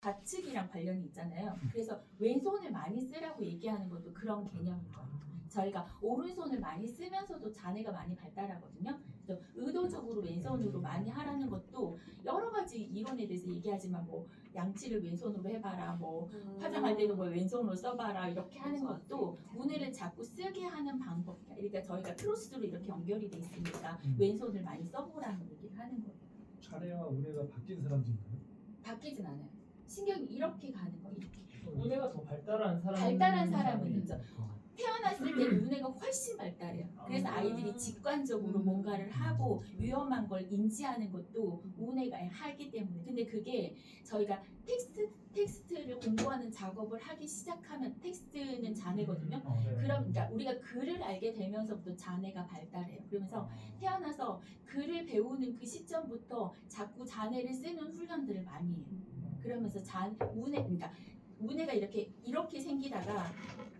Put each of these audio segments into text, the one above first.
좌측이랑 관련이 있잖아요. 그래서 왼손을 많이 쓰라고 얘기하는 것도 그런 개념인 거예요. 저희가 오른손을 많이 쓰면서도 자뇌가 많이 발달하거든요. 그래서 의도적으로 왼손으로 많이 하라는 것도 여러 가지 이론에 대해서 얘기하지만 뭐 양치를 왼손으로 해봐라, 뭐 화장할 때도 뭐 왼손으로 써봐라 이렇게 하는 것도 우뇌를 자꾸 쓰게 하는 방법. 그러니까 저희가 크로스로 이렇게 연결이 돼 있으니까 왼손을 많이 써보라는 얘기를 하는 거예요. 자네와 우뇌가 바뀐 사람도 있나요? 바뀌진 않아요. 신경이 이렇게 가는 거 이렇게. 우뇌가 더 발달한 사람. 발달한 사람은 있죠. 태어났을 때 우뇌가 훨씬 발달해요. 그래서 아이들이 직관적으로 뭔가를 하고 위험한 걸 인지하는 것도 우뇌가 하기 때문에. 근데 그게 저희가 텍스트를 공부하는 작업을 하기 시작하면 텍스트는 자뇌거든요. 그러니까 우리가 글을 알게 되면서부터 자뇌가 발달해요. 그러면서 태어나서 글을 배우는 그 시점부터 자꾸 자뇌를 쓰는 훈련들을 많이 해요. 그러면서 그러니까 우뇌가 이렇게 생기다가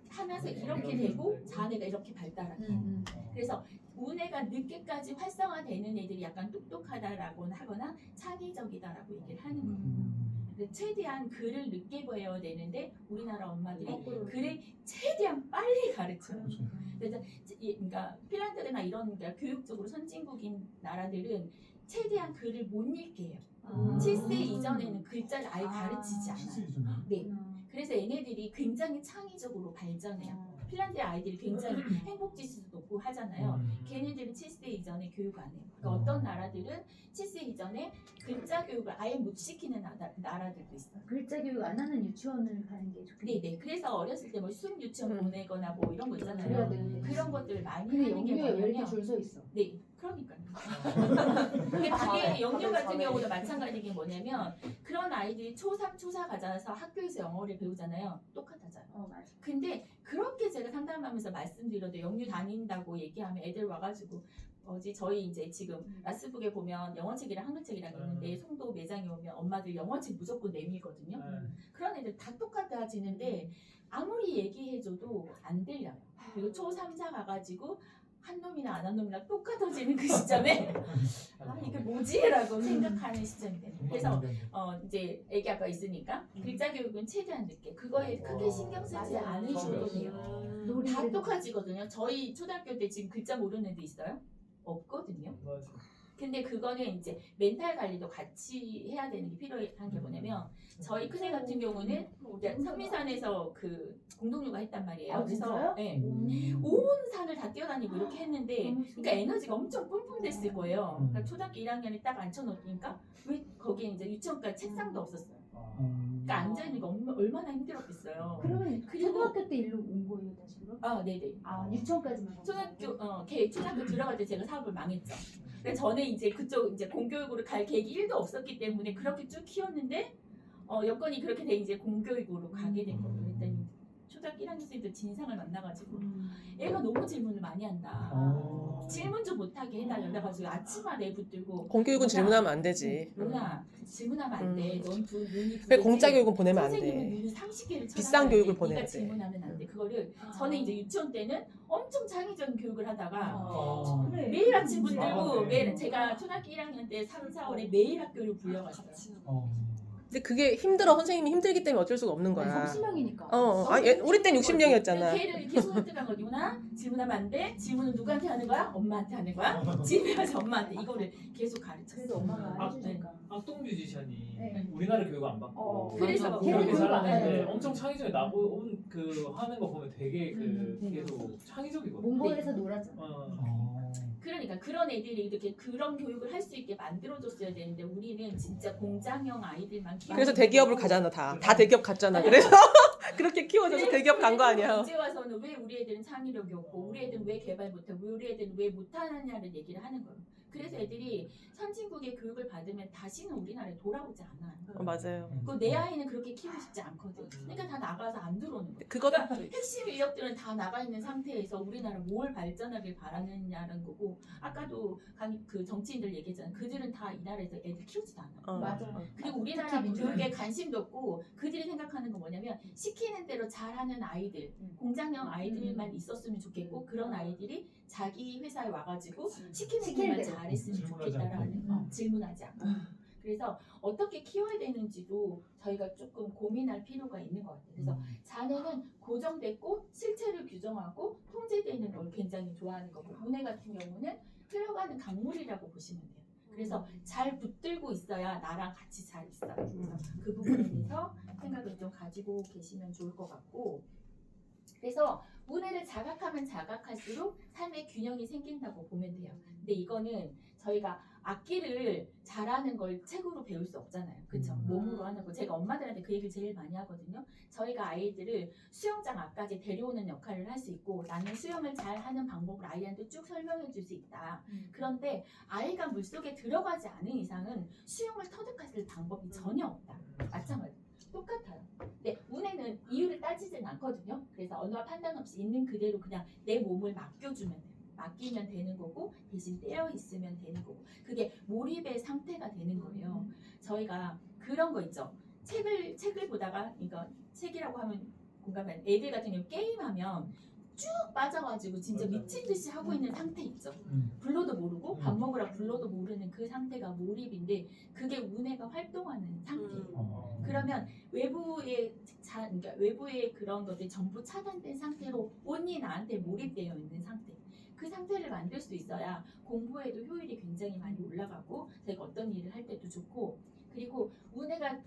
하면서 이렇게 되고 자뇌가 이렇게 발달하는. 그래서 우뇌가 늦게까지 활성화되는 애들이 약간 똑똑하다라고 하거나 창의적이다라고 얘기를 하는 거예요. 최대한 글을 늦게 배워야 되는데 우리나라 엄마들이 글을 최대한 빨리 가르쳐요. 그래서 그러니까 핀란드나 이런 그러니까 교육적으로 선진국인 나라들은 최대한 글을 못 읽게 해요. 7세 이전에는 글자를 아예 가르치지 않아요. 네. 그래서 얘네들이 굉장히 창의적으로 발전해요. 핀란드 아이들이 굉장히 행복지수도 높고 하잖아요. 걔네들은 7세 이전에 교육 안 해요. 그러니까 어떤 나라들은 7세 이전에 글자 교육을 아예 못 시키는 나라들도 있어요. 글자 교육 안 하는 유치원을 가는 게 좋겠네요. 네네. 그래서 어렸을 때 뭐 수학 유치원 보내거나 뭐 이런 거 그래야 있잖아요. 되는데. 그런 것들 많이 근데 하는 게 영유에 왜 이렇게 뭐냐면 줄 서 있어? 네. 그러니까요. 근데 그게 영유 같은 경우도 마찬가지인 게 뭐냐면 그런 아이들이 초3, 초4 가져서 학교에서 영어를 배우잖아요. 똑같아져요. 맞아. 근데 그렇게 제가 상담하면서 말씀드려도 영유 다닌다고 얘기하면 애들 와가지고 저희 이제 지금 라스북에 보면 영어책이랑 한글책이랑 있는데 송도 매장에 오면 엄마들 영어책 무조건 내밀거든요. 그런 애들 다 똑같아지는데 아무리 얘기해줘도 안 들려요. 그리고 초3, 4 가가지고 한 놈이나 안 한 놈이나 똑같아지는 그 시점에 이게 뭐지? 라고 생각하는 시점이 돼요. 그래서 이제 애기 아빠 있으니까 글자 교육은 최대한 늦게 그거에 크게 신경 쓰지 않으셔도 돼요. 다 똑같이거든요. 저희 초등학교 때 지금 글자 모르는 애들 있어요? 없거든요. 근데 그거는 이제 멘탈 관리도 같이 해야 되는 게 필요한 게 뭐냐면 저희 큰애 같은 경우는 선미산에서 그 공동육아 했단 말이에요. 아, 그래서 진짜요? 네. 온 산을 다 뛰어다니고 이렇게 했는데 그러니까 에너지가 엄청 뿜뿜됐을 거예요. 그러니까 초등학교 1학년에 딱 앉혀놓으니까 왜 거기에 이제 유치원까지 책상도 없었어요. 그러니까 앉아있는 거 얼마나 힘들었겠어요. 그러면 그리고- 초등학교 때 일로 온 거예요, 다시로? 네네. 유치원까지만 간 거예요? 초등학교 들어갈 때 제가 사업을 망했죠. 근데 저는 이제 그쪽 이제 공교육으로 갈 계획이 1도 없었기 때문에 그렇게 쭉 키웠는데 여건이 그렇게 돼 이제 공교육으로 가게 된 거예요. 그랬더니 초등학교 1학년 생들 진상을 만나가지고 애가 너무 질문을 많이 한다. 질문 좀 못하게 해달라. 그래가지고 아침마다 애 붙들고 공교육은 질문하면 안 되지. 누나 질문하면 안 돼. 넌 눈이 왜 공짜 교육은 보내면 안 선생님은 돼. 눈이 30개를 비싼 교육을 보내야 네가 돼. 질문하면 안 돼. 그거를 저는 이제 유치원 때는 엄청 창의적인 교육을 하다가 그래. 매일 아침 붙들고 아, 네. 매일 제가 초등학교 1학년 때 3, 4월에 매일 학교를 불려갔어요. 근데 그게 힘들어. 선생님이 힘들기 때문에 어쩔 수가 없는 거야. 30명이니까. 우리 땐 60명이었잖아. 걔를 이렇게 손을 뜨는 거구나. 질문하면 안 돼. 질문은 누구한테 하는 거야? 엄마한테 하는 거야. 집에 가서 엄마한테 이거를 계속 가르쳤어. 그래도 엄마가 해주니까. 악동 뮤지션이 네. 우리나라 교육 안 받고 그래서 그렇게 걔는 살았는데 교육 안 엄청 창의적이 나온 그 하는 거 보면 되게 계속 창의적이거든. 몽골에서 놀았잖아. 그러니까 그런 애들이 이렇게 그런 교육을 할 수 있게 만들어줬어야 되는데 우리는 진짜 공장형 아이들만 키우고 그래서 대기업을 가잖아 다. 다 대기업 갔잖아. 그래서 그렇게 키워줘서 대기업 간 거 아니야. 이제 와서는 왜 우리 애들은 창의력이 없고 우리 애들은 왜 개발 못하고 우리 애들은 왜 못하느냐를 얘기를 하는 거예요. 그래서 애들이 선진국의 교육을 받으면 다시는 우리나라에 돌아오지 않아요. 맞아요. 내 아이는 그렇게 키우고 싶지 않거든. 그러니까 다 나가서 안 들어오는 거예요. 그거다. 핵심 인력들은 다 나가 있는 상태에서 우리나라 뭘 발전하길 바라느냐는 거고 아까도 그 정치인들 얘기했잖아요. 그들은 다 이 나라에서 애들 키우지도 않아요. 맞아. 그리고 우리나라 교육에 관심도 없고 그들이 생각하는 건 뭐냐면 시키는 대로 잘하는 아이들, 공장형 아이들만 있었으면 좋겠고 그런 아이들이 자기 회사에 와가지고 시키는 대로만 잘했으면 질문하지 좋겠다라는 않고. 질문하지 않고 그래서 어떻게 키워야 되는지도 저희가 조금 고민할 필요가 있는 것 같아요. 그래서 자네는 고정됐고 실체를 규정하고 통제되는 걸 굉장히 좋아하는 거고 문해 같은 경우는 흘러가는 강물이라고 보시면 돼요. 그래서 잘 붙들고 있어야 나랑 같이 잘 있어요. 그래서 그 부분에 대해서 생각을 좀 가지고 계시면 좋을 것 같고 그래서 문해를 자각하면 자각할수록 삶의 균형이 생긴다고 보면 돼요. 근데 이거는 저희가 악기를 잘하는 걸 책으로 배울 수 없잖아요. 그렇죠? 몸으로 하는 거. 제가 엄마들한테 그 얘기를 제일 많이 하거든요. 저희가 아이들을 수영장 앞까지 데려오는 역할을 할 수 있고 나는 수영을 잘 하는 방법을 아이한테 쭉 설명해 줄 수 있다. 그런데 아이가 물속에 들어가지 않은 이상은 수영을 터득하실 방법이 전혀 없다. 마찬가지. 똑같아요. 근데 문해는 이유를 따지진 않거든요. 그래서 언어와 판단 없이 있는 그대로 그냥 내 몸을 맡겨주면 돼요. 맡기면 되는 거고 대신 떼어 있으면 되는 거고 그게 몰입의 상태가 되는 거예요. 저희가 그런 거 있죠. 책을 보다가 이거 책이라고 하면 공감해. 애들 같은 경우 게임하면 쭉 빠져가지고 진짜 미친 듯이 하고 있는 상태 있죠. 불러도 모르고 밥 먹으라 불러도 모르는 그 상태가 몰입인데 그게 문해가 활동하는 상태예요. 그러면 그러니까 외부의 그런 것들이 전부 차단된 상태로 온전히 나한테 몰입되어 있는 상태. 그 상태를 만들 수 있어야 공부에도 효율이 굉장히 많이 올라가고 저희가 어떤 일을 할 때도 좋고 그리고 문해가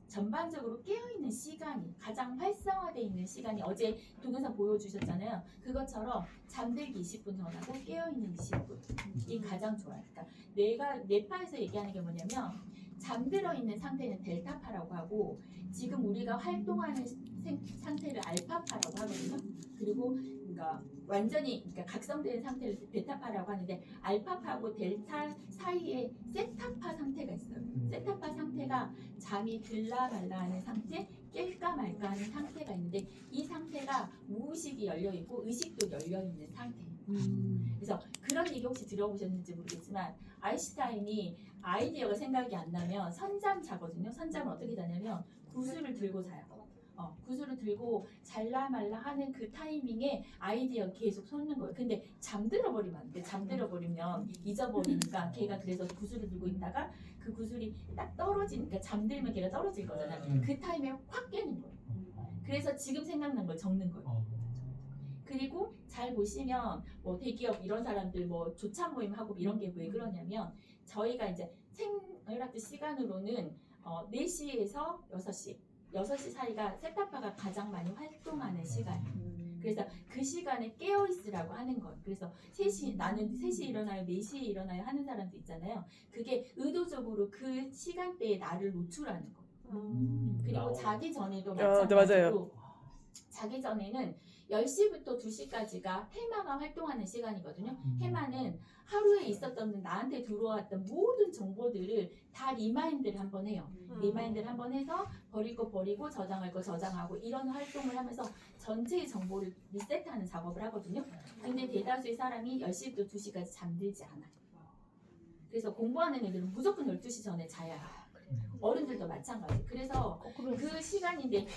전반적으로 깨어있는 시간이 가장 활성화되어 있는 시간이 어제 동영상 보여주셨잖아요. 그것처럼 잠들기 20분 전하고 깨어있는 20분이 가장 좋아요. 그러니까 뇌파에서 얘기하는 게 뭐냐면 잠들어 있는 상태는 델타파라고 하고 지금 우리가 활동하는 상태를 알파파라고 하거든요. 그리고 그러니까 완전히 각성된 상태를 베타파라고 하는데 알파파하고 델타 사이에 세타파 상태가 있어요. 세타파 상태가 잠이 들라 말라 하는 상태, 깰까 말까 하는 상태가 있는데 이 상태가 무의식이 열려 있고 의식도 열려 있는 상태예요. 그래서 그런 얘기 혹시 들어보셨는지 모르겠지만 아인슈타인이 아이디어가 생각이 안 나면 선잠 자거든요. 선잠을 어떻게 자냐면 구슬을 들고 자요. 구슬을 들고 잘라 말라 하는 그 타이밍에 아이디어가 계속 솟는 거예요. 근데 잠들어 버리면 안 돼. 잠들어 버리면 잊어버리니까 걔가 그래서 구슬을 들고 있다가 그 구슬이 딱 떨어지니까 잠들면 걔가 떨어질 거잖아요. 그 타이밍에 확 깨는 거예요. 그래서 지금 생각난 걸 적는 거예요. 그리고 잘 보시면 뭐 대기업 이런 사람들 뭐 조찬 모임 하고 이런 게 왜 그러냐면 저희가 이제 생활학적 시간으로는 4시에서 6시 사이가 세타파가 가장 많이 활동하는 시간이에요. 그래서 그 시간에 깨어 있으라고 하는 거예요. 그래서 나는 3시에 일어나요, 4시에 일어나요 하는 사람도 있잖아요. 그게 의도적으로 그 시간대에 나를 노출하는 거예요. 그리고 자기 전에도 마찬가지로 자기 전에는 10시부터 2시까지가 해마가 활동하는 시간이거든요. 해마는 하루에 있었던 나한테 들어왔던 모든 정보들을 다 리마인드를 한번 해요. 리마인드를 한번 해서 버릴 거 버리고 저장할 거 저장하고 이런 활동을 하면서 전체의 정보를 리셋하는 작업을 하거든요. 근데 대다수의 사람이 10시부터 2시까지 잠들지 않아요. 그래서 공부하는 애들은 무조건 12시 전에 자야 해요. 어른들도 마찬가지. 그래서 그 시간인데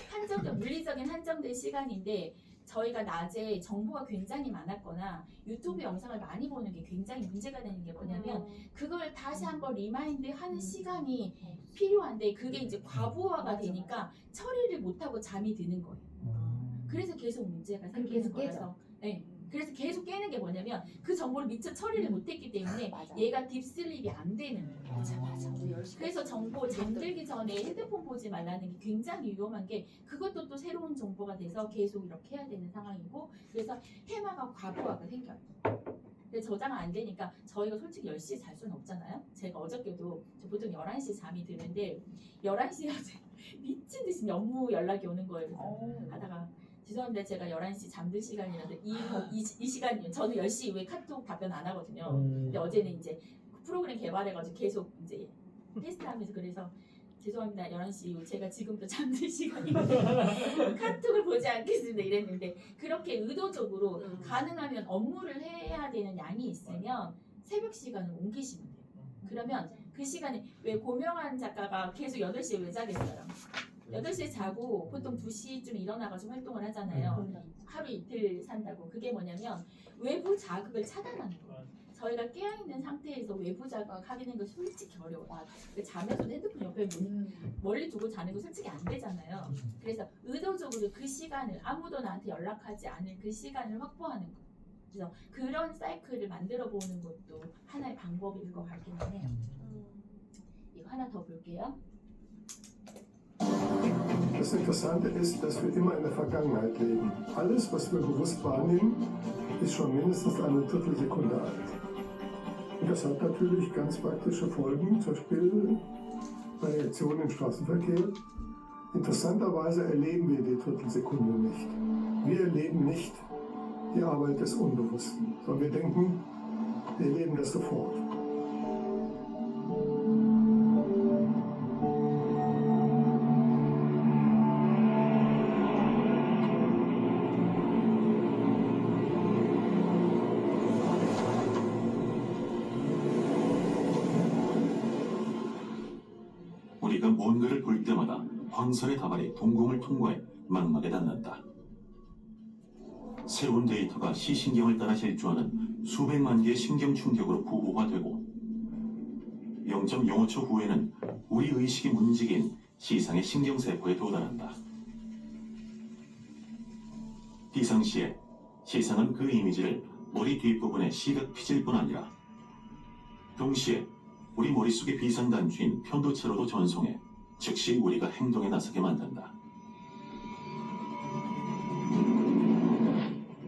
물리적인 한정된 시간인데 저희가 낮에 정보가 굉장히 많았거나 유튜브 영상을 많이 보는 게 굉장히 문제가 되는 게 뭐냐면 그걸 다시 한번 리마인드 하는 시간이 필요한데 그게 이제 과부하가 되니까 처리를 못하고 잠이 드는 거예요. 그래서 계속 문제가 생기는 거라서 네. 그래서 계속 깨는 게 뭐냐면 그 정보를 미처 처리를 못했기 때문에 얘가 딥슬립이 안 되는 거예요. 맞아. 그래서 정보 잠들기 전에 핸드폰 보지 말라는 게 굉장히 위험한 게 그것도 또 새로운 정보가 돼서 계속 이렇게 해야 되는 상황이고 그래서 해마가 과부하가 생겨요. 근데 저장 안 되니까 저희가 솔직히 10시에 잘 수는 없잖아요. 제가 어저께도 보통 11시에 잠이 드는데 11시에 미친 듯이 업무 연락이 오는 거예요. 그래서 하다가 죄송합니다. 제가 11시 잠들 시간이라서 이 시간이요. 저는 10시 이후에 카톡 답변 안 하거든요. 근데 어제는 이제 프로그램 개발해가지고 계속 이제 테스트하면서 그래서 죄송합니다. 11시 이후 제가 지금도 잠들 시간이거든요. 카톡을 보지 않겠습니다. 이랬는데 그렇게 의도적으로 가능하면 업무를 해야 되는 양이 있으면 새벽 시간을 옮기시면 돼요. 그러면 그 시간에 왜 고명한 작가가 계속 8시에 왜 자겠어요? 8시에 자고 보통 2시쯤 일어나가지고 활동을 하잖아요. 하루 이틀 산다고. 그게 뭐냐면 외부 자극을 차단하는 거예요. 저희가 깨어있는 상태에서 외부 자극하기는 거 솔직히 어려워요. 자면서도 핸드폰 옆에 멀리 두고 자는 거 솔직히 안 되잖아요. 그래서 의도적으로 그 시간을 아무도 나한테 연락하지 않을 그 시간을 확보하는 거. 그래서 그런 사이클을 만들어 보는 것도 하나의 방법일 것 같기는 해요. 이거 하나 더 볼게요. Das Interessante ist, dass wir immer in der Vergangenheit leben. Alles, was wir bewusst wahrnehmen, ist schon mindestens eine Viertelsekunde alt. Und das hat natürlich ganz praktische Folgen, zum Beispiel bei Reaktionen im Straßenverkehr. Interessanterweise erleben wir die Viertelsekunde nicht. Wir erleben nicht die Arbeit des Unbewussten, sondern wir denken, wir erleben das sofort. 우리가 뭔가를 볼 때마다 광선의 다발이 동공을 통과해 망막에 닿는다. 새로운 데이터가 시신경을 따라 질주하는 수백만 개의 신경 충격으로 부호화되고 0.05초 후에는 우리 의식이 움직인 시상의 신경세포에 도달한다. 비상시에 시상은 그 이미지를 머리 뒷부분의 시각 피질뿐 아니라 동시에 우리 머릿속의 비상단추인 편도체로도 전송해 즉시 우리가 행동에 나서게 만든다.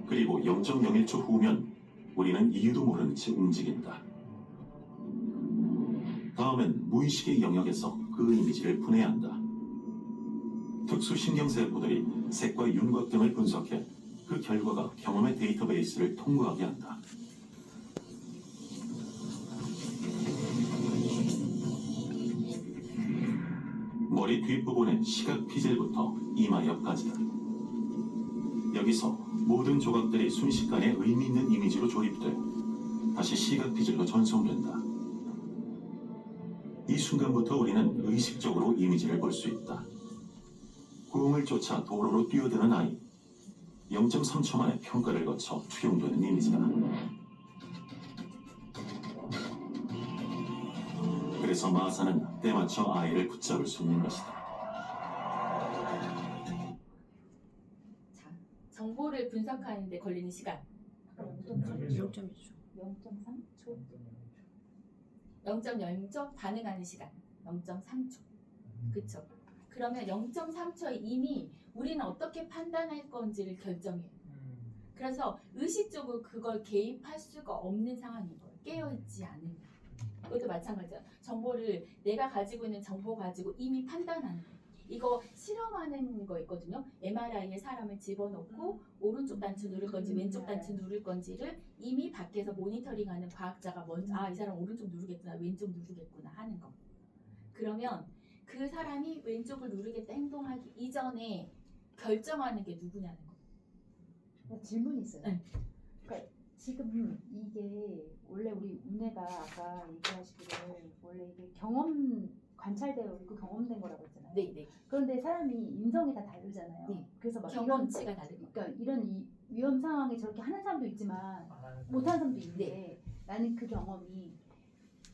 그리고 0.01초 후면 우리는 이유도 모르는 채 움직인다. 다음엔 무의식의 영역에서 그 이미지를 분해야 한다. 특수신경세포들이 색과 윤곽 등을 분석해 그 결과가 경험의 데이터베이스를 통과하게 한다. 머리 뒷부분의 시각 피질부터 이마 옆까지다. 여기서 모든 조각들이 순식간에 의미 있는 이미지로 조립돼 다시 시각 피질로 전송된다. 이 순간부터 우리는 의식적으로 이미지를 볼 수 있다. 공을 쫓아 도로로 뛰어드는 아이. 0.3초 만에 평가를 거쳐 투영되는 이미지다. 그래서 마사는 때맞춰 아이를 붙잡을 수 있는 것이다. 자, 정보를 분석하는데 걸리는 시간 0.3초. 0.0초 반응하는 시간 0.3초. 그쵸? 그러면 0.3초에 이미 우리는 어떻게 판단할 건지를 결정해요. 그래서 의식적으로 그걸 개입할 수가 없는 상황인 거예요. 깨어있지 않으면. 이것도 마찬가지야. 정보를 내가 가지고 있는 정보 가지고 이미 판단하는 거예요. 이거 실험하는 거 있거든요. MRI에 사람을 집어넣고 오른쪽 단추 누를 건지 왼쪽 단추 누를 건지를 이미 밖에서 모니터링하는 과학자가 먼저 이 사람 오른쪽 누르겠구나 왼쪽 누르겠구나 하는 거. 그러면 그 사람이 왼쪽을 누르겠다 행동하기 이전에 결정하는 게 누구냐는 거. 질문이 있어요. 네. 그러니까 지금 이게 원래 우리 운해가 아까 얘기하시기를 원래 이게 경험 관찰되어 있고 경험된 거라고 했잖아요. 네. 그런데 사람이 인성이 다 다르잖아요. 네. 그래서 막 경험치가 다르고. 그러니까 이런 위험 상황에 저렇게 하는 사람도 있지만 못하는 사람도 있는데 나는 그 경험이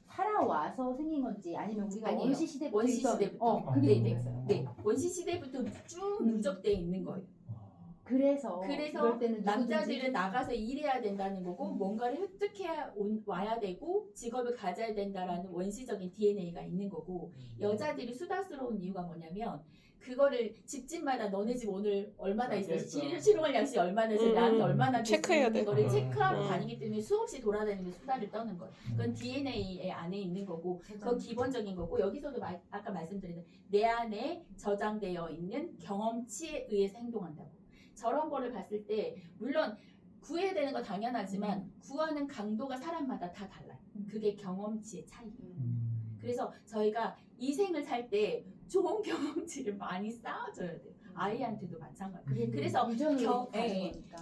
살아와서 생긴 건지 아니면 우리가 아니에요. 원시 시대부터 원시 있던- 시대부터. 그게 네, 궁금했어요. 네. 원시 시대부터 쭉 누적돼 있는 거예요. 그래서 이럴 때는 남자들은 나가서 일해야 된다는 거고 뭔가를 획득해야 와야 되고 직업을 가져야 된다라는 원시적인 DNA가 있는 거고 여자들이 수다스러운 이유가 뭐냐면 그거를 집집마다 너네 집 오늘 얼마나 있어 실용을 양식 얼마나 있어 나한테 얼마나 체크해야 돼. 거를 체크하고 다니기 때문에 수없이 돌아다니는 수다를 떠는 거예요. 그건 DNA 안에 있는 거고 그건 기본적인 거고 여기서도 아까 말씀드린 내 안에 저장되어 있는 경험치에 의해서 행동한다고. 저런 거를 봤을 때 물론 구해야 되는 건 당연하지만 구하는 강도가 사람마다 다 달라요. 그게 경험치의 차이. 그래서 저희가 이 생을 살 때 좋은 경험치를 많이 쌓아줘야 돼요. 아이한테도 마찬가지. 그래서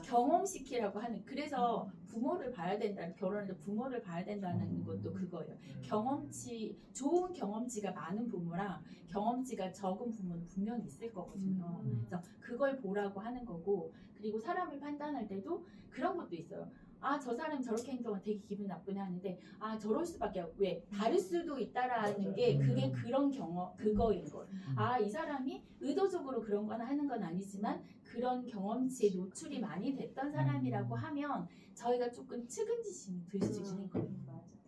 경험시키라고 하는 그래서 부모를 봐야 된다. 결혼해서 부모를 봐야 된다는 것도 그거예요. 경험치 좋은 경험치가 많은 부모랑 경험치가 적은 부모는 분명히 있을 거거든요. 그래서 그걸 보라고 하는 거고 그리고 사람을 판단할 때도 그런 것도 있어요. 아 저 사람 저렇게 행동하면 되게 기분 나쁘네 하는데 아 저럴 수밖에 왜 다를 수도 있다라는 게 그게 그런 경험 그거인 거예요. 아 이 사람이 의도적으로 그런 건 하는 건 아니지만 그런 경험치에 노출이 많이 됐던 사람이라고 하면 저희가 조금 측은지심이 들 수 있는 거예요.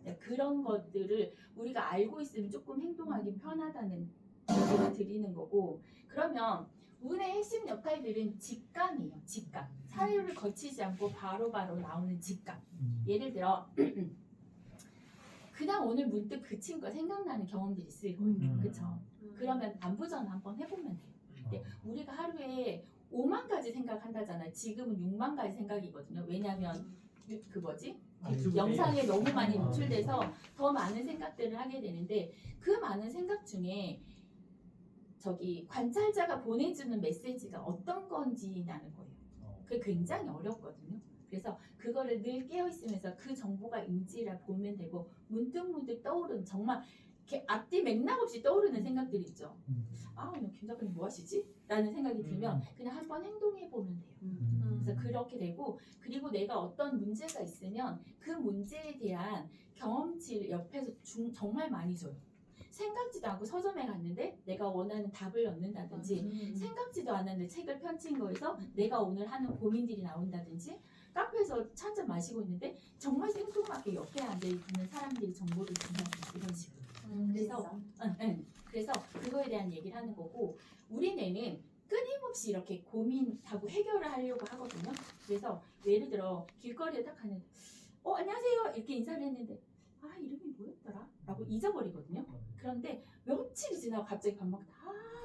네, 그런 것들을 우리가 알고 있으면 조금 행동하기 편하다는 얘기를 드리는 거고 그러면 운의 핵심 역할들은 직감이에요. 직감. 사유를 거치지 않고 바로바로 나오는 직감. 예를 들어 그냥 오늘 문득 그 친구가 생각나는 경험들이 있을 거예요. 그쵸? 그러면 안부전 한번 해보면 돼요. 근데 우리가 하루에 5만 가지 생각한다잖아요. 지금은 6만 가지 생각이거든요. 왜냐하면 그 뭐지? 영상에 너무 많이 노출돼서 더 많은 생각들을 하게 되는데 그 많은 생각 중에 저기 관찰자가 보내주는 메시지가 어떤 건지라는 거예요. 그게 굉장히 어렵거든요. 그래서 그거를 늘 깨어있으면서 그 정보가 인지라 보면 되고 문득문득 떠오르는 정말 이렇게 앞뒤 맥락 없이 떠오르는 생각들이 있죠. 아, 오늘 김 작가님 뭐 하시지? 라는 생각이 들면 그냥 한번 행동해 보면 돼요. 그래서 그렇게 되고 그리고 내가 어떤 문제가 있으면 그 문제에 대한 경험치를 옆에서 정말 많이 줘요. 생각지도 않고 서점에 갔는데 내가 원하는 답을 얻는다든지 생각지도 않았는데 책을 펼친 거에서 내가 오늘 하는 고민들이 나온다든지 카페에서 차 한잔 마시고 있는데 정말 생뚱맞게 옆에 앉아있는 사람들이 정보를 준다든지 이런 식으로. 그래서 그거에 대한 얘기를 하는 거고 우리 뇌는 끊임없이 이렇게 고민하고 해결을 하려고 하거든요. 그래서 예를 들어 길거리에 딱 가는데 안녕하세요 이렇게 인사를 했는데 아 이름이 뭐였더라? 라고 잊어버리거든요. 그런데 며칠이 지나고 갑자기 밥 먹다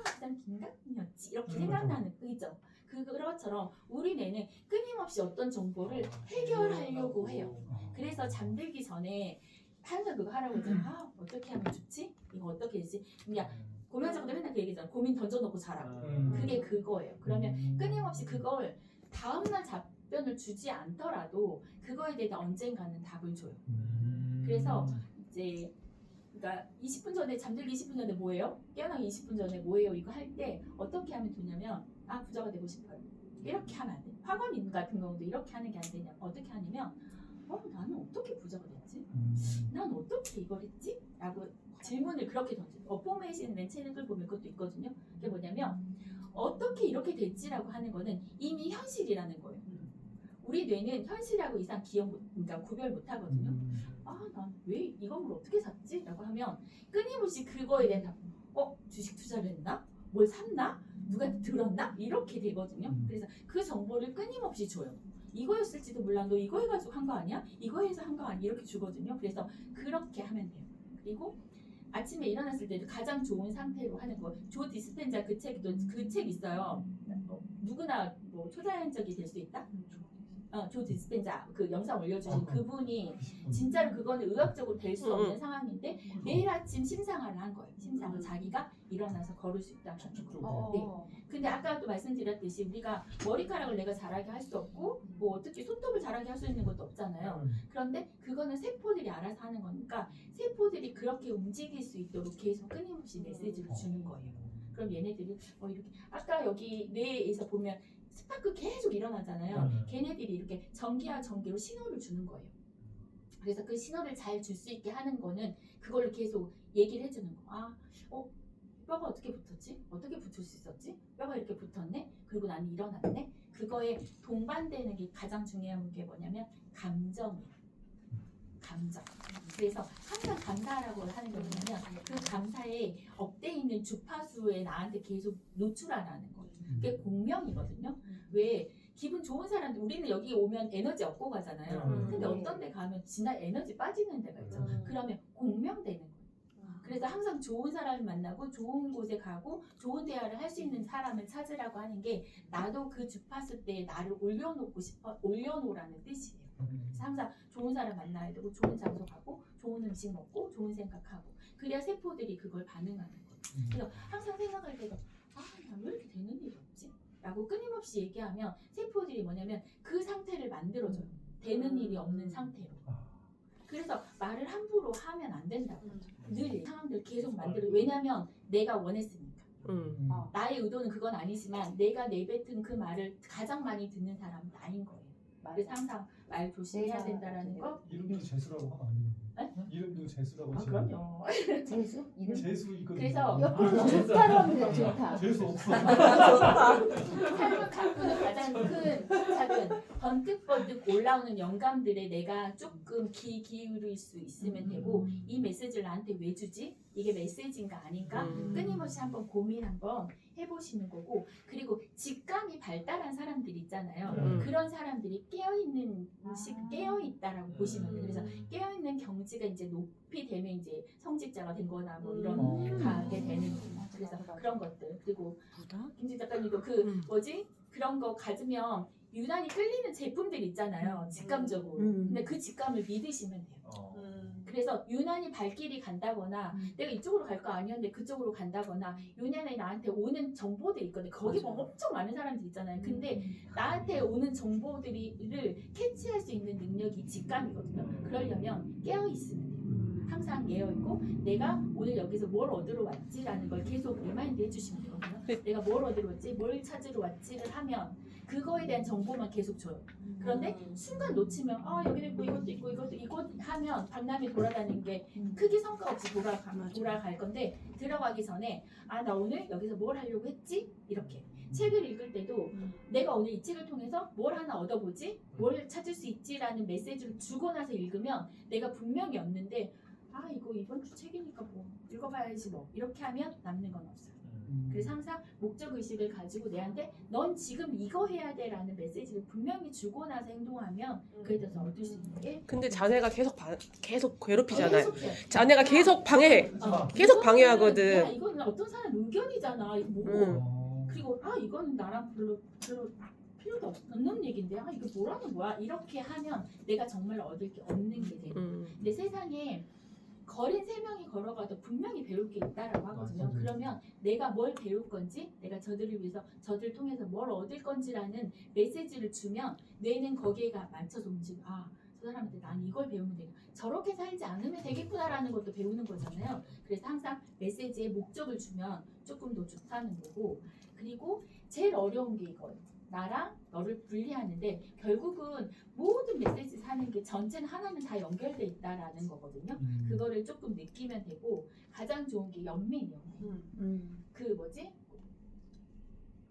그 사람 김강민이었지 이렇게 생각나는 의죠. 그것처럼 우리 뇌는 끊임없이 어떤 정보를 해결하려고 해요. 그래서 잠들기 전에 항상 그거 하라고 했잖아. 아 어떻게 하면 좋지? 이거 어떻게 되지? 그냥 고민하자고도 맨날 그 얘기잖아. 고민 던져놓고 자라고. 그게 그거예요. 그러면 끊임없이 그걸 다음날 답변을 주지 않더라도 그거에 대해 언젠가는 답을 줘요. 그래서 이제 그러니까 20분 전에 잠들기 20분 전에 뭐예요? 깨어나기 20분 전에 뭐예요? 이거 할 때 어떻게 하면 되냐면 아 부자가 되고 싶어요. 이렇게 하면 안 돼. 학원 같은 경우도 이렇게 하는 게 안 되냐? 어떻게 하냐면 나는 어떻게 부자가 됐지? 난 어떻게 이걸 했지? 라고 질문을 그렇게 던져요. 어포메이션 맨 채널을 보면 그것도 있거든요. 그게 뭐냐면 어떻게 이렇게 됐지라고 하는 거는 이미 현실이라는 거예요. 우리 뇌는 현실하고 이상 그러니까 구별 못 하거든요. 난 왜 이 건물 어떻게 샀지? 라고 하면 끊임없이 그거에 대한 답. 주식 투자를 했나? 뭘 샀나? 누가 들었나? 이렇게 되거든요. 그래서 그 정보를 끊임없이 줘요. 이거였을지도 몰라. 너 이거 해가지고 한 거 아니야? 이거 해서 한 거 아니야? 이렇게 주거든요. 그래서 그렇게 하면 돼요. 그리고 아침에 일어났을 때도 가장 좋은 상태로 하는 거. 조 디스펜자 그 책 있어요. 누구나 뭐 초자연적이 될 수 있다. 조 디스펜자 그 영상 올려주신 그분이 진짜로 그거는 의학적으로 될 수 없는 상황인데 매일 아침 심상화를 한 거예요. 심상을 자기가 일어나서 걸을 수 있다는 거. 네. 근데 아까도 말씀드렸듯이 우리가 머리카락을 내가 자라게 할 수 없고 뭐 어떻게 손톱을 자라게 할 수 있는 것도 없잖아요. 그런데 그거는 세포들이 알아서 하는 거니까 세포들이 그렇게 움직일 수 있도록 계속 끊임없이 메시지를 주는 거예요. 그럼 얘네들이 이렇게 아까 여기 뇌에서 보면 스파크 계속 일어나잖아요. 걔네들이 이렇게 전기와 전기로 신호를 주는 거예요. 그래서 그 신호를 잘 줄 수 있게 하는 거는 그걸로 계속 얘기를 해주는 거. 뼈가 어떻게 붙었지? 어떻게 붙을 수 있었지? 뼈가 이렇게 붙었네? 그리고 나는 일어났네? 그거에 동반되는 게 가장 중요한 게 뭐냐면 감정이에요. 감정. 그래서 항상 감사하라고 하는 게 뭐냐면 그 감사에 업돼 있는 주파수에 나한테 계속 노출하라는 거예요. 그게 공명이거든요. 왜 기분 좋은 사람들 우리는 여기 오면 에너지 얻고 가잖아요. 근데 어떤 데 가면 진짜 에너지 빠지는 데가 있죠. 그러면 공명되는 거예요. 그래서 항상 좋은 사람을 만나고 좋은 곳에 가고 좋은 대화를 할 수 있는 사람을 찾으라고 하는 게 나도 그 주파수 때에 나를 올려놓으라는 뜻이에요. 그래서 항상 좋은 사람 만나야 되고 좋은 장소 가고 좋은 음식 먹고 좋은 생각하고 그래야 세포들이 그걸 반응하는 거예요. 그래서 항상 생각할 때도 나 왜 이렇게 되는 일이 없지? 라고 끊임없이 얘기하면 세포들이 뭐냐면 그 상태를 만들어줘요. 되는 일이 없는 상태로. 그래서 말을 함부로 하면 안 된다고. 늘 상황들 계속 만들어. 왜냐면 내가 원했으니까. 나의 의도는 그건 아니지만 내가 내뱉은 그 말을 가장 많이 듣는 사람은 나인 거예요. 그래서 항상 말 조심해야 된다라는 거. 이름도 재수라고 하면 안 되는 이름도 재수라고 아, 지금. 그럼요. 재수? 이름? 재수 있거든요. 그래서 옆으로 좋다로 하면 돼요. 좋다. 재수 없어. 삶을 가꾸는 가장 큰 작은 번뜩번뜩 올라오는 영감들에 내가 조금 기울일 수 있으면 되고, 이 메시지를 나한테 왜 주지? 이게 메시지인가 아닌가? 끊임없이 한번 고민 한번 해보시는 거고, 그리고 직감이 발달한 사람들이 있잖아요. 그런 사람들이 깨어있는 깨어있다라고 보시면 돼요. 그래서 깨어있는 경지가 이제 높이 되면 이제 성직자가 된 거나 뭐 이런 가게 되는 거예요. 그래서 그런 것들. 그리고 김지 작가님도 그 뭐지? 그런 거 가지면 유난히 끌리는 제품들 있잖아요. 직감적으로. 근데 그 직감을 믿으시면 돼요. 그래서 유난히 발길이 간다거나 내가 이쪽으로 갈 거 아니었는데 그쪽으로 간다거나 유난히 나한테 오는 정보들이 있거든요. 거기 보면 엄청 많은 사람들이 있잖아요. 근데 나한테 오는 정보들을 캐치할 수 있는 능력이 직감이거든요. 그러려면 깨어있으면 돼요. 항상 깨어있고 내가 오늘 여기서 뭘 얻으러 왔지라는 걸 계속 리마인드 해주시면 되거든요. 내가 뭘 얻으러 왔지, 뭘 찾으러 왔지를 하면 그거에 대한 정보만 계속 줘요. 그런데 순간 놓치면 여기도 있고 이것도 있고 이것 하면 박람회 돌아다니는 게 크게 성과 없이 돌아갈 건데, 들어가기 전에 나 오늘 여기서 뭘 하려고 했지? 이렇게 책을 읽을 때도 내가 오늘 이 책을 통해서 뭘 하나 얻어보지? 뭘 찾을 수 있지라는 메시지를 주고 나서 읽으면 내가 분명히 얻는데 이거 이번 주 책이니까 뭐 읽어봐야지 뭐 이렇게 하면 남는 건 없어요. 그래서 항상 목적의식을 가지고 내한테 넌 지금 이거 해야 돼 라는 메시지를 분명히 주고 나서 행동하면 그에 대해서 얻을 수 있는 게. 근데 자네가 계속 괴롭히잖아요. 계속해요. 자네가 계속 방해해. 계속 방해하거든. 이거는 어떤 사람 의견이잖아. 뭐. 그리고 이거는 나랑 별로 필요도 없는 얘기인데 이거 뭐라는 거야? 이렇게 하면 내가 정말 얻을 게 없는 게 돼요. 근데 세상에 거린 3명이 걸어가도 분명히 배울 게 있다라고 하거든요. 맞아요. 그러면 내가 뭘 배울 건지, 내가 저들을 위해서 저들을 통해서 뭘 얻을 건지라는 메시지를 주면 뇌는 거기에 맞춰서 움직여. 저 사람한테 난 이걸 배우면 되겠다. 저렇게 살지 않으면 되겠구나라는 것도 배우는 거잖아요. 그래서 항상 메시지에 목적을 주면 조금 더 좋다는 거고, 그리고 제일 어려운 게 이거예요. 나랑 너를 분리하는데 결국은 모든 메시지 사는 게 전체는 하나는 다 연결돼 있다라는 거거든요. 그거를 조금 느끼면 되고, 가장 좋은 게 연민이요. 그 뭐지?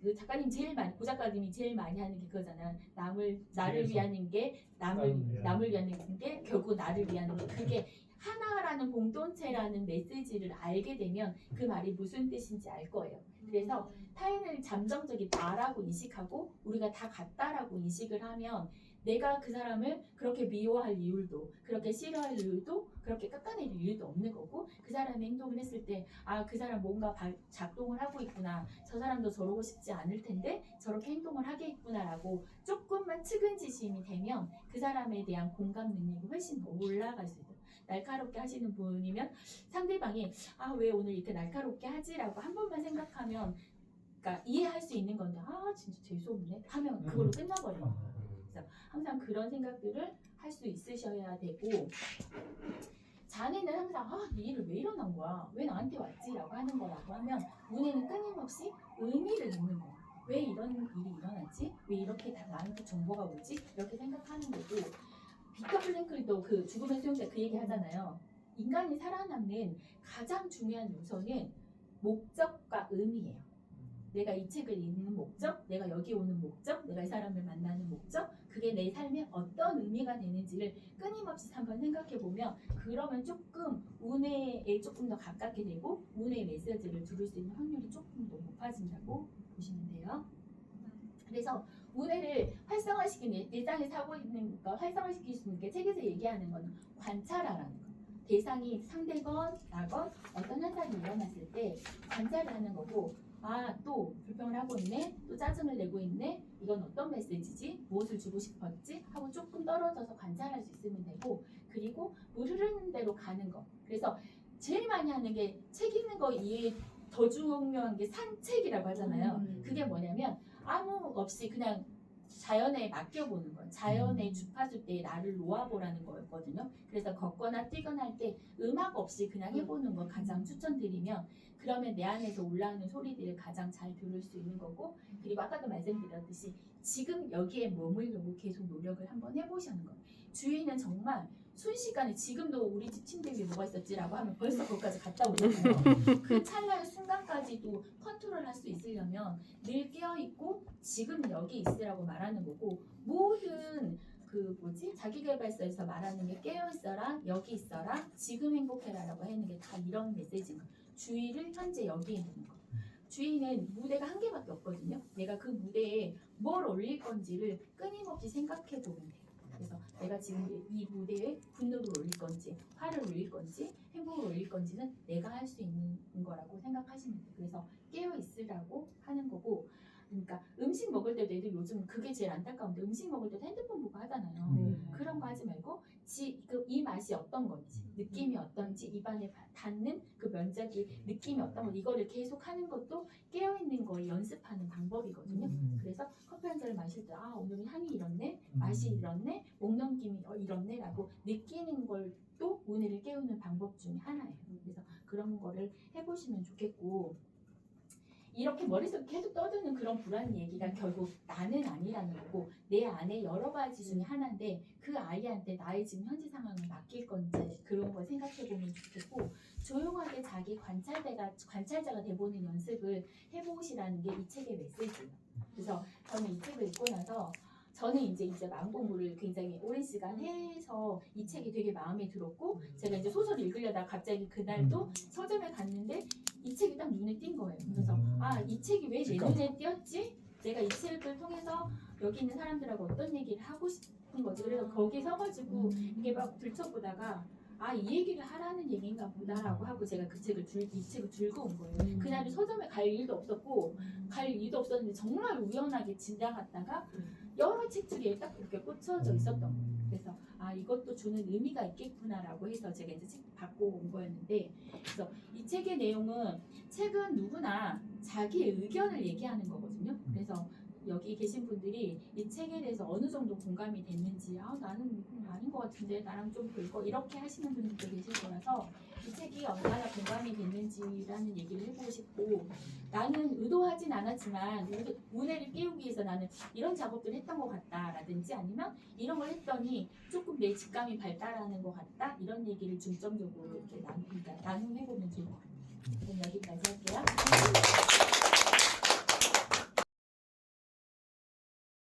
그 작가님 고 작가님이 제일 많이 하는 게 그거잖아요. 나를 위하는 게 남을 위하는 게 결국 나를 위하는 게, 그게 하나라는 공동체라는 메시지를 알게 되면 그 말이 무슨 뜻인지 알 거예요. 그래서 타인을 잠정적인 나라고 인식하고 우리가 다 같다라고 인식을 하면 내가 그 사람을 그렇게 미워할 이유도, 그렇게 싫어할 이유도, 그렇게 깎아낼 이유도 없는 거고, 그 사람이 행동을 했을 때 그 사람 뭔가 작동을 하고 있구나, 저 사람도 저러고 싶지 않을 텐데 저렇게 행동을 하겠구나라고 조금만 측은지심이 되면 그 사람에 대한 공감 능력이 훨씬 더 올라갈 수 있어요. 날카롭게 하시는 분이면 상대방이 왜 오늘 이렇게 날카롭게 하지라고 한 번만 생각하면, 그러니까 이해할 수 있는 건데 진짜 재수없네 하면 그걸로 끝나버려요. 그래서 항상 그런 생각들을 할 수 있으셔야 되고, 자네는 항상 이 일을 왜 일어난 거야? 왜 나한테 왔지라고 하는 거라고 하면 문에는 끊임없이 의미를 넣는 거야. 왜 이런 일이 일어났지? 왜 이렇게 다 나한테 정보가 오지? 이렇게 생각하는 거고, 빅터 프랭클도 그 죽음의 수용자 그 얘기 하잖아요. 인간이 살아남는 가장 중요한 요소는 목적과 의미예요. 내가 이 책을 읽는 목적, 내가 여기 오는 목적, 내가 이 사람을 만나는 목적, 그게 내 삶에 어떤 의미가 되는지를 끊임없이 한번 생각해 보면, 그러면 조금 운해에 조금 더 가깝게 되고 운해의 메시지를 들을 수 있는 확률이 조금 더 높아진다고 보시면 돼요. 그래서 운해를 활성화시키는, 일상에 사고 있는 거 활성화시킬 수 있는 게 책에서 얘기하는 건 관찰하라는 거. 대상이 상대건 나건 어떤 현상이 일어났을 때 관찰을 하는 거고, 또 불평을 하고 있네, 또 짜증을 내고 있네, 이건 어떤 메시지지, 무엇을 주고 싶었지 하고 조금 떨어져서 관찰할 수 있으면 되고, 그리고 물 흐르는 대로 가는 거. 그래서 제일 많이 하는 게 책 읽는 거 이외에 더 중요한 게 산책이라고 하잖아요. 그게 뭐냐면 아무 없이 그냥 자연에 맡겨보는 거예요. 자연의 주파수 때에 나를 놓아보라는 거였거든요. 그래서 걷거나 뛰거나 할 때 음악 없이 그냥 해보는 걸 가장 추천드리면 그러면 내 안에서 올라오는 소리들을 가장 잘 들을 수 있는 거고 그리고 아까도 말씀드렸듯이 지금 여기에 머물려고 계속 노력을 한번 해보시는 거예요. 주인은 정말 순식간에 지금도 우리 집 침대 위에 뭐가 있었지라고 하면 벌써 거기까지 갔다 오잖아요. 그 찰나의 순간까지도 컨트롤할 수 있으려면 늘 깨어있고 지금 여기 있으라고 말하는 거고 모든 그 뭐지 자기계발서에서 말하는 게 깨어있어라 여기 있어라 지금 행복해라라고 하는 게 다 이런 메시지인 거예요. 주의를 현재 여기에 있는 거. 주인은 무대가 한 개밖에 없거든요. 내가 그 무대에 뭘 올릴 건지를 끊임없이 생각해 보면 돼요. 그래서 내가 지금 이 무대에 분노를 올릴 건지 화를 올릴 건지 행복을 올릴 건지는 내가 할 수 있는 거라고 생각하시면 돼요. 그래서 깨어 있으라고 하는 거고 그러니까 음식 먹을 때도 애들 요즘 그게 제일 안타까운데 음식 먹을 때도 핸드폰 보고 하잖아요. 그런 거 하지 말고 이 맛이 어떤 건지 느낌이 어떤지 입안에 닿는 그 면적이 느낌이 어떤 건지 이거를 계속 하는 것도 깨어있는 걸 연습하는 방법이거든요. 그래서 커피 한 잔을 마실 때 오늘은 향이 이렇네 맛이 이렇네 목 넘김이 이렇네 라고 느끼는 걸 또 오늘을 깨우는 방법 중에 하나예요. 그래서 그런 거를 해보시면 좋겠고 이렇게 머릿속에 계속 떠드는 그런 불안 얘기가 결국 나는 아니라는 거고 내 안에 여러 가지 중에 하나인데 그 아이한테 나의 지금 현재 상황을 맡길 건지 그런 걸 생각해 보면 좋겠고 조용하게 자기 관찰자가 돼보는 연습을 해보시라는 게 이 책의 메시지예요. 그래서 저는 이 책을 읽고 나서 저는 이제 마음 공부를 굉장히 오랜 시간 해서 이 책이 되게 마음에 들었고 제가 이제 소설을 읽으려다가 갑자기 그날도 서점에 갔는데 이 책이 딱 눈에 띈 거예요. 그래서 이 책이 왜 내 눈에 띄었지? 내가 이 책을 통해서 여기 있는 사람들하고 어떤 얘기를 하고 싶은 거지. 그래서 거기 서가지고 이게 막 들춰보다가 이 얘기를 하라는 얘기인가 보다라고 하고 제가 이 책을 들고 온 거예요. 그날은 서점에 갈 일도 없었는데 정말 우연하게 지나갔다가 여러 책 중에 딱 이렇게 꽂혀져 있었던 거예요. 그래서 이것도 주는 의미가 있겠구나라고 해서 제가 이제 책 받고 온 거였는데 그래서 이 책의 내용은 책은 누구나 자기의 의견을 얘기하는 거거든요. 그래서 여기 계신 분들이 이 책에 대해서 어느 정도 공감이 됐는지 나는 아닌 것 같은데 나랑 좀 별거 이렇게 하시는 분들도 계실 거라서 이 책이 얼마나 공감이 됐는지라는 얘기를 해보고 싶고 나는 의도하진 않았지만 운해를 깨우기 위해서 나는 이런 작업들을 했던 것 같다라든지 아니면 이런 걸 했더니 조금 내 직감이 발달하는 것 같다 이런 얘기를 중점적으로 이렇게 나눔해보면 좋을 것 같아요. 그럼 여기까지 할게요.